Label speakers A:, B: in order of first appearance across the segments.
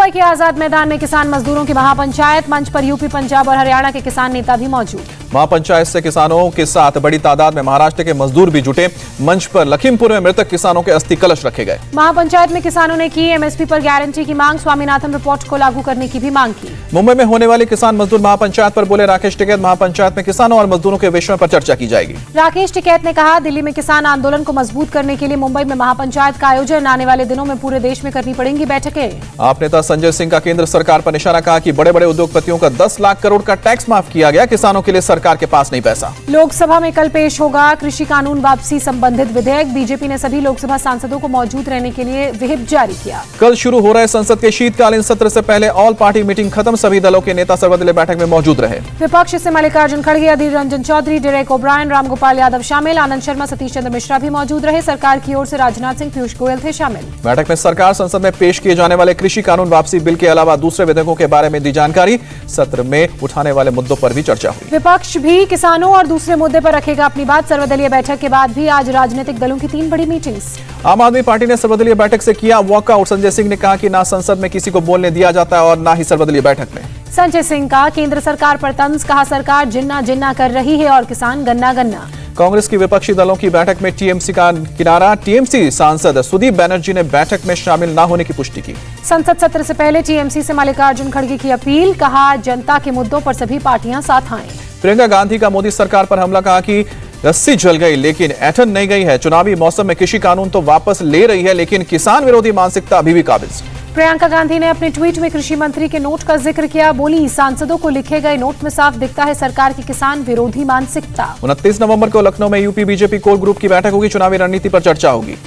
A: मुंबई के आजाद मैदान में किसान मजदूरों की महापंचायत, मंच पर यूपी, पंजाब और हरियाणा के किसान नेता भी मौजूद।
B: महापंचायत से किसानों के साथ बड़ी तादाद में महाराष्ट्र के मजदूर भी जुटे। मंच पर लखीमपुर में मृतक किसानों के अस्थि कलश रखे गए।
A: महापंचायत में किसानों ने की एमएसपी पर गारंटी की मांग, स्वामीनाथन रिपोर्ट को लागू करने की भी मांग की।
B: मुंबई में होने वाली किसान मजदूर महापंचायत पर बोले राकेश टिकैत, महापंचायत में किसानों और मजदूरों के विषयों पर चर्चा की जाएगी।
A: राकेश टिकैत ने कहा, दिल्ली में किसान आंदोलन को मजबूत करने के लिए मुंबई में महापंचायत का आयोजन, आने वाले दिनों में पूरे देश में करनी पड़ेंगी बैठकें।
B: आप नेता संजय सिंह का केंद्र सरकार पर निशाना, कहा कि बड़े बड़े उद्योगपतियों का 10 लाख करोड़ का टैक्स माफ किया गया, किसानों के लिए सरकार के पास नहीं पैसा।
A: लोकसभा में कल पेश होगा कृषि कानून वापसी संबंधित विधेयक। बीजेपी ने सभी लोकसभा सांसदों को मौजूद रहने के लिए व्हिप जारी किया।
B: कल शुरू हो रहे संसद के शीतकालीन सत्र से पहले ऑल पार्टी मीटिंग खत्म, सभी दलों के नेता सर्वदलीय बैठक में मौजूद रहे।
A: विपक्ष से मल्लिकार्जुन खड़गे, अधीर रंजन चौधरी, डेरेक ओब्रायन, रामगोपाल यादव शामिल। आनंद शर्मा, सतीश चंद्र मिश्रा भी मौजूद रहे। सरकार की ओर से राजनाथ सिंह, पीयूष गोयल थे शामिल।
B: बैठक में सरकार संसद में पेश किए जाने वाले कृषि कानून वापसी बिल के अलावा दूसरे विधेयकों के बारे में दी जानकारी। सत्र में उठाने वाले मुद्दों पर भी चर्चा हुई।
A: विपक्ष भी किसानों और दूसरे मुद्दे पर रखेगा अपनी बात। सर्वदलीय बैठक के बाद भी आज राजनीतिक दलों की 3 बड़ी मीटिंग्स।
B: आम आदमी पार्टी ने सर्वदलीय बैठक से किया वॉकआउट। संजय सिंह ने कहा कि ना संसद में किसी को बोलने दिया जाता है और ना ही सर्वदलीय बैठक में।
A: संजय सिंह का केंद्र सरकार पर तंज, कहा सरकार जिन्ना जिन्ना कर रही है और किसान गन्ना गन्ना।
B: कांग्रेस की विपक्षी दलों की बैठक में टीएमसी का किनारा। टीएमसी सांसद सुदीप बनर्जी ने बैठक में शामिल न होने की पुष्टि की।
A: संसद सत्र से पहले टीएमसी से मल्लिकार्जुन खड़गे की अपील, कहा जनता के मुद्दों पर सभी पार्टियां साथ आएं।
B: प्रियंका गांधी का मोदी सरकार पर हमला, कहा कि रस्सी जल गई लेकिन ऐंठन नहीं गई है। चुनावी मौसम में कृषि कानून तो वापस ले रही है लेकिन किसान विरोधी मानसिकता अभी भी काबिज।
A: प्रियंका गांधी ने अपने ट्वीट में कृषि मंत्री के नोट का जिक्र किया, बोली सांसदों को लिखे गए नोट में साफ दिखता है सरकार की किसान विरोधी मानसिकता।
B: 29 नवंबर को लखनऊ में यूपी बीजेपी कोर ग्रुप की बैठक होगी, चुनावी रणनीति पर चर्चा होगी।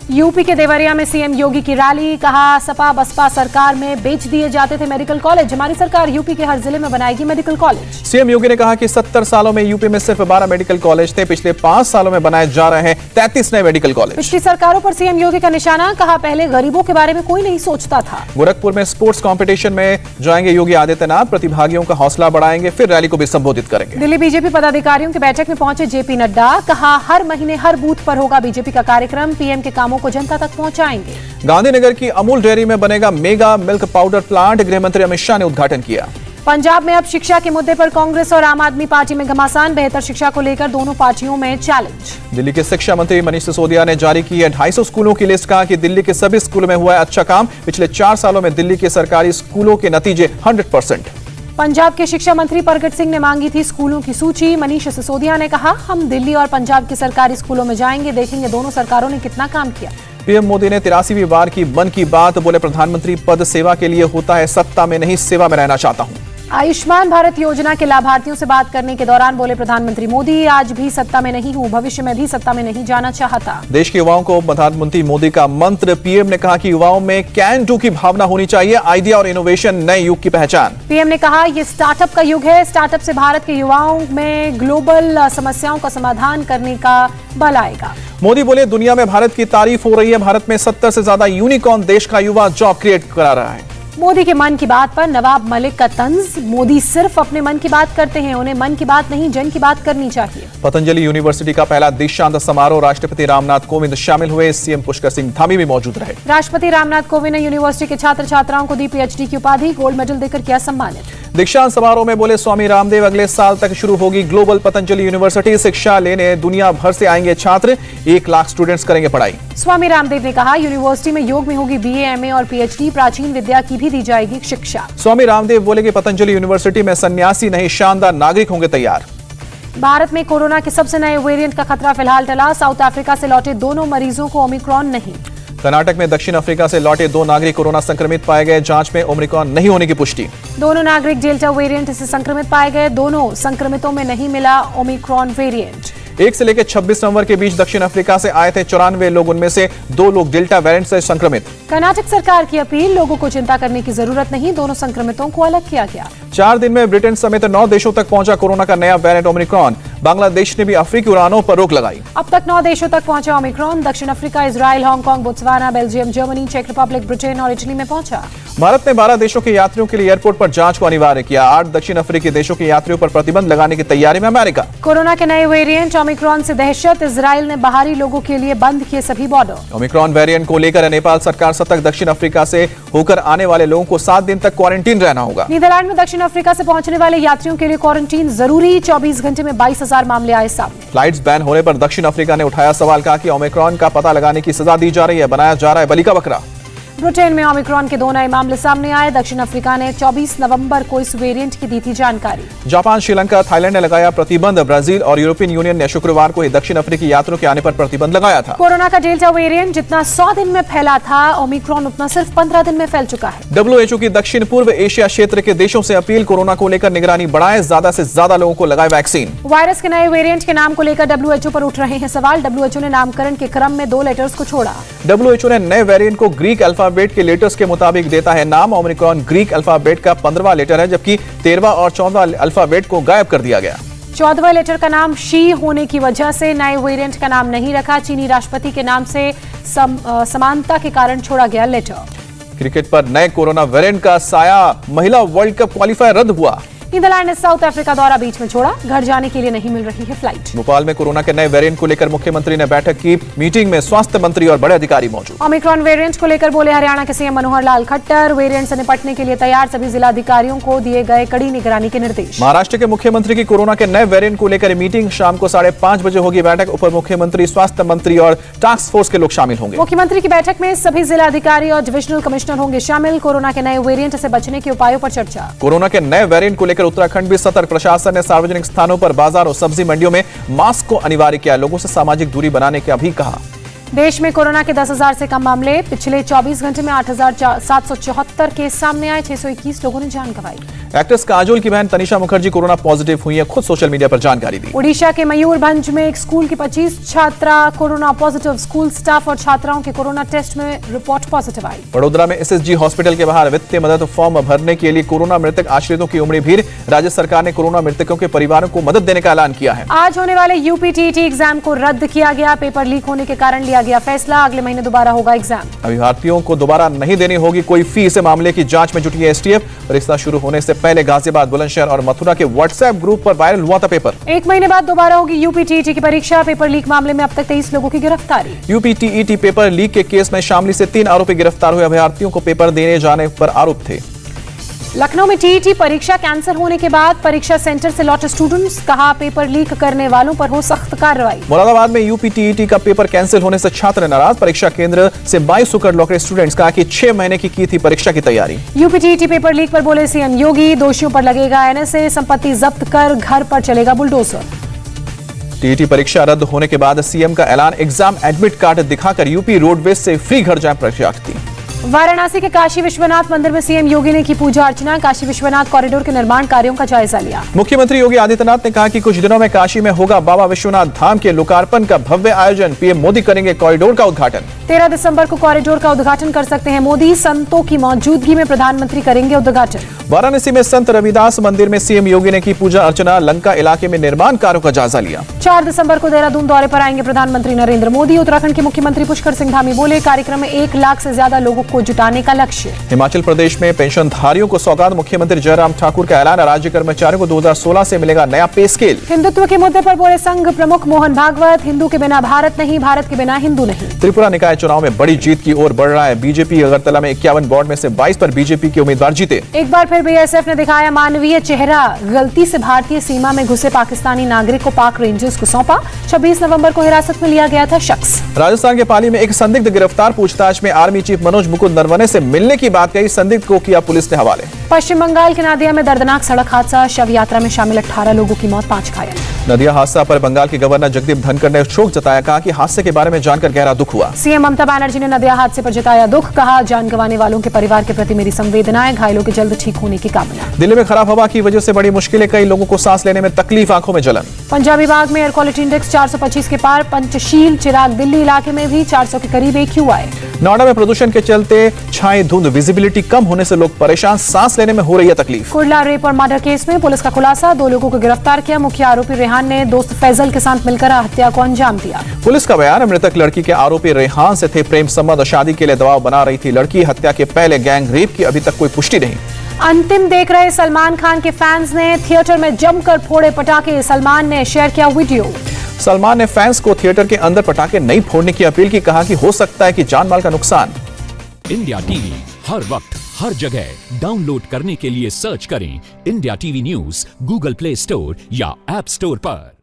A: यूपी के देवरिया में सीएम योगी की रैली, कहा सपा बसपा सरकार में बेच दिए जाते थे मेडिकल कॉलेज, हमारी सरकार यूपी के हर जिले में बनाएगी मेडिकल कॉलेज।
B: सीएम योगी ने कहा कि 70 सालों में यूपी में सिर्फ 12 मेडिकल कॉलेज थे, पिछले 5 सालों में बनाए जा रहे हैं 33 नए मेडिकल कॉलेज।
A: पिछली सरकारों पर सीएम योगी का निशाना, कहा पहले गरीबों के बारे में कोई नहीं सोचता था।
B: गोरखपुर में स्पोर्ट्स कंपटीशन में जाएंगे योगी आदित्यनाथ, प्रतिभागियों का हौसला बढ़ाएंगे, फिर रैली को भी संबोधित करेंगे।
A: दिल्ली बीजेपी पदाधिकारियों की बैठक में पहुंचे जेपी नड्डा, कहा हर महीने हर बूथ पर होगा बीजेपी का कार्यक्रम, पीएम के कामों को जनता तक पहुंचाएंगे।
B: गांधीनगर की अमूल डेयरी में बनेगा मेगा मिल्क पाउडर प्लांट, गृह मंत्री अमित शाह ने उद्घाटन किया।
A: पंजाब में अब शिक्षा के मुद्दे पर कांग्रेस और आम आदमी पार्टी में घमासान, बेहतर शिक्षा को लेकर दोनों पार्टियों में चैलेंज। दिल्ली
B: के शिक्षा मंत्री मनीष सिसोदिया ने जारी की है 250 स्कूलों की लिस्ट, कहा कि दिल्ली के सभी स्कूलों में हुआ है अच्छा काम, पिछले 4 सालों में दिल्ली के सरकारी स्कूलों के नतीजे 100%।
A: पंजाब के शिक्षा मंत्री प्रगट सिंह ने मांगी थी स्कूलों की सूची। मनीष सिसोदिया ने कहा, हम दिल्ली और पंजाब के सरकारी स्कूलों में जाएंगे, देखेंगे दोनों सरकारों ने कितना काम किया।
B: पीएम मोदी ने 83वीं बार की मन की बात, बोले प्रधानमंत्री पद सेवा के लिए होता है, सत्ता में नहीं सेवा में रहना चाहता हूं।
A: आयुष्मान भारत योजना के लाभार्थियों से बात करने के दौरान बोले प्रधानमंत्री मोदी, आज भी सत्ता में नहीं हूं, भविष्य में भी सत्ता में नहीं जाना चाहता।
B: देश के युवाओं को प्रधानमंत्री मोदी का मंत्र, पीएम ने कहा कि युवाओं में कैन डू की भावना होनी चाहिए, आइडिया और इनोवेशन नए युग की पहचान।
A: पीएम ने कहा, ये स्टार्टअप का युग है, स्टार्टअप से भारत के युवाओं में ग्लोबल समस्याओं का समाधान करने का बल आएगा।
B: मोदी बोले, दुनिया में भारत की तारीफ हो रही है, भारत में 70 से ज्यादा यूनिकॉर्न देश का युवा जॉब क्रिएट करा रहा है।
A: मोदी के मन की बात पर नवाब मलिक का तंज, मोदी सिर्फ अपने मन की बात करते हैं, उन्हें मन की बात नहीं जन की बात करनी चाहिए।
B: पतंजलि यूनिवर्सिटी का पहला दीक्षांत समारोह, राष्ट्रपति रामनाथ कोविंद शामिल हुए, सीएम पुष्कर सिंह धामी भी मौजूद रहे।
A: राष्ट्रपति रामनाथ कोविंद ने यूनिवर्सिटी के छात्र छात्राओं को दी पीएचडी की उपाधि, गोल्ड मेडल देकर किया सम्मानित।
B: दीक्षांत समारोह में बोले स्वामी रामदेव, अगले साल तक शुरू होगी ग्लोबल पतंजलि यूनिवर्सिटी, शिक्षा लेने दुनिया भर से आएंगे छात्र, 1 लाख स्टूडेंट्स करेंगे पढ़ाई।
A: स्वामी रामदेव ने कहा, यूनिवर्सिटी में योग में होगी बीए, एमए और पीएचडी, प्राचीन विद्या की भी दी जाएगी शिक्षा।
B: स्वामी रामदेव बोले कि पतंजलि यूनिवर्सिटी में सन्यासी नहीं शानदार नागरिक होंगे तैयार।
A: भारत में कोरोना के सबसे नए वेरिएंट का खतरा फिलहाल टला, साउथ अफ्रीका से लौटे दोनों मरीजों को ओमिक्रॉन नहीं।
B: कर्नाटक में दक्षिण अफ्रीका से लौटे 2 नागरिक कोरोना संक्रमित पाए गए, जांच में ओमिक्रॉन नहीं होने की पुष्टि।
A: दोनों नागरिक डेल्टा वेरिएंट से संक्रमित पाए गए, दोनों संक्रमितों में नहीं मिला ओमिक्रॉन वेरिएंट।
B: 1 से लेकर 26 नवंबर के बीच दक्षिण अफ्रीका से आए थे 94 लोग, उनमें से 2 लोग डेल्टा वेरिएंट से संक्रमित।
A: कर्नाटक सरकार की अपील, लोगों को चिंता करने की जरूरत नहीं, दोनों संक्रमितों को अलग किया गया।
B: 4 दिन में ब्रिटेन समेत 9 देशों तक पहुंचा कोरोना का नया वेरिएंट ओमिक्रॉन, बांग्लादेश ने भी अफ्रीकी उड़ानों पर रोक लगाई।
A: अब तक 9 देशों तक पहुंचा ओमिक्रॉन, दक्षिण Africa, Israel, Hong Kong, Botswana, Belgium, Germany, चेक रिपब्लिक, ब्रिटेन और इटली में पहुंचा।
B: भारत ने 12 देशों के यात्रियों के लिए एयरपोर्ट पर जांच को अनिवार्य किया। 8 दक्षिण अफ्रीकी देशों के यात्रियों पर प्रतिबंध लगाने की तैयारी में अमेरिका।
A: कोरोना के नए वेरिएंट ओमिक्रॉन से दहशत, इजराइल ने बाहरी लोगों के लिए बंद किए सभी बॉर्डर।
B: ओमिक्रॉन वेरिएंट को लेकर नेपाल सरकार सतर्क, दक्षिण अफ्रीका से होकर आने वाले लोगों को 7 दिन तक क्वारंटीन रहना होगा।
A: नीदरलैंड में दक्षिण अफ्रीका से पहुंचने वाले यात्रियों के लिए क्वारंटीन जरूरी, 24 घंटे में 22,000 मामले आए सामने।
B: फ्लाइट्स बैन होने पर दक्षिण अफ्रीका ने उठाया सवाल, कहा कि ओमिक्रॉन का पता लगाने की सजा दी जा रही है, बनाया जा रहा है बलि का बकरा।
A: ब्रिटेन में ओमिक्रॉन के 2 नए मामले सामने आए। दक्षिण अफ्रीका ने 24 नवंबर को इस वेरिएंट की दी थी जानकारी।
B: जापान, श्रीलंका, थाईलैंड ने लगाया प्रतिबंध। ब्राजील और यूरोपियन यूनियन ने शुक्रवार को ही दक्षिण अफ्रीकी यात्रियों के आने पर प्रतिबंध लगाया था।
A: कोरोना का डेल्टा वेरिएंट जितना 100 दिन में फैला था, ओमिक्रॉन उतना सिर्फ 15 दिन में फैल चुका है।
B: WHO की दक्षिण पूर्व एशिया क्षेत्र के देशों से अपील, कोरोना को लेकर निगरानी बढ़ाएं, ज्यादा से ज्यादा लोगों को लगाए वैक्सीन।
A: वायरस के नए वेरिएंट के नाम को लेकर WHO पर उठ रहे हैं सवाल। WHO ने नामकरण के क्रम में 2 लेटर्स को छोड़ा।
B: WHO ने नए वेरिएंट को ग्रीक अल्फाबेट के लेटर्स के मुताबिक देता है नाम। ओमिक्रॉन ग्रीक अल्फाबेट का 15वां लेटर है, जबकि 13वां और 14वां अल्फाबेट को गायब कर दिया गया।
A: 14वें लेटर का नाम शी होने की वजह से नए वेरिएंट का नाम नहीं रखा। चीनी राष्ट्रपति के नाम से समानता के कारण छोड़ा गया लेटर।
B: क्रिकेट पर नए कोरोना वेरिएंट का साया, महिला वर्ल्ड कप क्वालिफायर रद्द हुआ।
A: नीदरलैंड ने साउथ अफ्रीका दौरा बीच में छोड़ा, घर जाने के लिए नहीं मिल रही है फ्लाइट।
B: भोपाल में कोरोना के नए वेरिएंट को लेकर मुख्यमंत्री ने बैठक की, मीटिंग में स्वास्थ्य मंत्री और बड़े अधिकारी मौजूद।
A: ओमिक्रॉन वेरिएंट को लेकर बोले हरियाणा के सीएम मनोहर लाल खट्टर, वेरिएंट से निपटने के लिए तैयार, सभी जिलाधिकारियों को दिए गए कड़ी निगरानी के निर्देश।
B: महाराष्ट्र के मुख्यमंत्री की कोरोना के नए वेरिएंट को लेकर मीटिंग, शाम को 5:30 बजे होगी बैठक। उप मुख्यमंत्री, स्वास्थ्य मंत्री और टास्क फोर्स के लोग शामिल होंगे।
A: मुख्यमंत्री की बैठक में सभी जिलाधिकारी और डिविजनल कमिश्नर होंगे शामिल। कोरोना के नए वेरिएंट से बचने के उपायों पर चर्चा।
B: कोरोना के नए वेरिएंट को लेकर उत्तराखंड भी सतर्क, प्रशासन ने सार्वजनिक स्थानों पर, बाजार और सब्जी मंडियों में मास्क को अनिवार्य किया, लोगों से सामाजिक दूरी बनाने का भी कहा।
A: देश में कोरोना के 10,000 से कम मामले, पिछले 24 घंटे में 8,774 केस सामने आए, 621 लोगों ने जान गंवाई।
B: एक्ट्रेस काजोल की बहन तनिषा मुखर्जी कोरोना पॉजिटिव हुई है, खुद सोशल मीडिया पर जानकारी दी।
A: ओडिशा के मयूरभंज में एक स्कूल की 25 छात्रा कोरोना पॉजिटिव, स्कूल स्टाफ और छात्राओं के कोरोना टेस्ट में रिपोर्ट पॉजिटिव आई।
B: वडोदरा में SSG हॉस्पिटल के बाहर वित्तीय मदद फॉर्म भरने के लिए कोरोना मृतक आश्रितों की उमड़ी भीड़, राज्य सरकार ने कोरोना मृतकों के परिवारों को मदद देने का ऐलान किया है।
A: आज होने वाले UPTET एग्जाम को रद्द किया गया, पेपर लीक होने के कारण लिया गया फैसला, अगले महीने दोबारा होगा एग्जाम।
B: अभ्यर्थियों को दोबारा नहीं देनी होगी कोई फीस, मामले की जांच में जुटी है STF। परीक्षा शुरू होने से पहले गाजियाबाद, बुलंदशहर और मथुरा के व्हाट्सएप ग्रुप पर वायरल हुआ था पेपर।
A: 1 महीने बाद दोबारा होगी UPTET की परीक्षा, पेपर लीक मामले में अब तक 23 लोगों की गिरफ्तारी।
B: UPTET पेपर लीक के केस में शामली से 3 आरोपी गिरफ्तार हुए, अभ्यर्थियों को पेपर देने जाने पर आरोप थे।
A: लखनऊ में TET परीक्षा कैंसिल होने के बाद परीक्षा सेंटर से लौटे स्टूडेंट्स, कहा पेपर लीक करने वालों पर हो सख्त कार्रवाई।
B: मुरादाबाद में UPTET का पेपर कैंसिल होने से छात्र नाराज, परीक्षा केंद्र से 22 होकर लौटे स्टूडेंट्स, कहा कि 6 महीने की थी परीक्षा की तैयारी।
A: UPTET पेपर लीक पर बोले CM योगी, दोषियों पर लगेगा NSA, संपत्ति जब्त कर घर पर चलेगा बुलडोजर।
B: TET परीक्षा रद्द होने के बाद CM का ऐलान, एग्जाम एडमिट कार्ड दिखाकर UP रोडवेज से फ्री घर जाए परीक्षार्थी।
A: वाराणसी के काशी विश्वनाथ मंदिर में CM योगी ने की पूजा अर्चना, काशी विश्वनाथ कॉरिडोर के निर्माण कार्यों का जायजा लिया।
B: मुख्यमंत्री योगी आदित्यनाथ ने कहा कि कुछ दिनों में काशी में होगा बाबा विश्वनाथ धाम के लोकार्पण का भव्य आयोजन, PM मोदी करेंगे कॉरिडोर का उद्घाटन।
A: 13 दिसंबर को कॉरिडोर का उद्घाटन कर सकते हैं मोदी, संतों की मौजूदगी में प्रधानमंत्री करेंगे उद्घाटन।
B: वाराणसी में संत रविदास मंदिर में CM योगी ने की पूजा अर्चना, लंका इलाके में निर्माण कार्यों का जायजा लिया।
A: 4 दिसंबर को देहरादून दौरे पर आएंगे प्रधानमंत्री नरेंद्र मोदी। उत्तराखंड के मुख्यमंत्री पुष्कर सिंह धामी बोले, कार्यक्रम में 1 लाख से ज्यादा लोगों को जुटाने का लक्ष्य।
B: हिमाचल प्रदेश में पेंशनधारियों को सौगात, मुख्यमंत्री जयराम ठाकुर का ऐलान, राज्य कर्मचारियों को 2016 से मिलेगा नया पे स्केल।
A: हिंदुत्व के मुद्दे पर बोले संघ प्रमुख मोहन भागवत, हिंदू के बिना भारत नहीं, भारत के बिना हिंदू नहीं।
B: त्रिपुरा निकाय चुनाव में बड़ी जीत की ओर बढ़ रहा है बीजेपी, अगरतला में 51 वार्ड में से 22 पर बीजेपी के उम्मीदवार जीते।
A: एक बार फिर BSF ने दिखाया मानवीय चेहरा, गलती से भारतीय सीमा में घुसे पाकिस्तानी नागरिक को पाक रेंजर्स को सौंपा, 26 नवंबर को हिरासत में लिया गया था शख्स।
B: राजस्थान के पाली में एक संदिग्ध गिरफ्तार, पूछताछ में आर्मी चीफ मनोज मुकुंद नरवणे से मिलने की बात कही, संदिग्ध को किया पुलिस ने हवाले।
A: पश्चिम बंगाल के नादिया में दर्दनाक सड़क हादसा, शव यात्रा में शामिल 18 लोगों की मौत, 5 घायल।
B: नदिया हादसा पर बंगाल के गवर्नर जगदीप धनखड़ ने शोक जताया, कहा कि हादसे के बारे में जानकर गहरा दुख हुआ।
A: CM ममता बनर्जी ने नदिया हादसे पर जताया दुख, कहा जान गंवाने वालों के परिवार के प्रति मेरी संवेदनाएं, घायलों के जल्द ठीक होने की कामना।
B: दिल्ली में खराब हवा की वजह से बड़ी मुश्किलें, कई लोगों को सांस लेने में तकलीफ, आंखों में जलन।
A: पंजाबी बाग में एयर क्वालिटी इंडेक्स 425 के पार, पंचशील चिराग दिल्ली इलाके में भी 400 के करीब AQI।
B: नोएडा में प्रदूषण के चलते छाई धुंध, विजिबिलिटी कम होने से लोग परेशान, सांस लेने में हो रही है तकलीफ।
A: कुर्ला रेप और मर्डर केस में पुलिस का खुलासा, 2 लोगों को गिरफ्तार किया, मुख्य आरोपी रेहान रेहान ने दोस्त फैजल के साथ मिलकर हत्या को अंजाम दिया।
B: पुलिस का बयान, मृतक लड़की के आरोपी रेहान से थे प्रेम संबंध और शादी के लिए दबाव बना रही थी लड़की। हत्या के पहले गैंग रेप की अभी तक कोई पुष्टि नहीं।
A: अंतिम देख रहे सलमान खान के फैंस ने थिएटर में जमकर फोड़े पटाखे। सलमान ने शेयर किया वीडियो।
B: सलमान ने फैंस को थिएटर के अंदर पटाखे नहीं फोड़ने की अपील की, कहा कि हो सकता है कि जान माल का नुकसान।
C: इंडिया टीवी हर वक्त हर जगह डाउनलोड करने के लिए सर्च करें India TV news Google play store या ऐप स्टोर पर।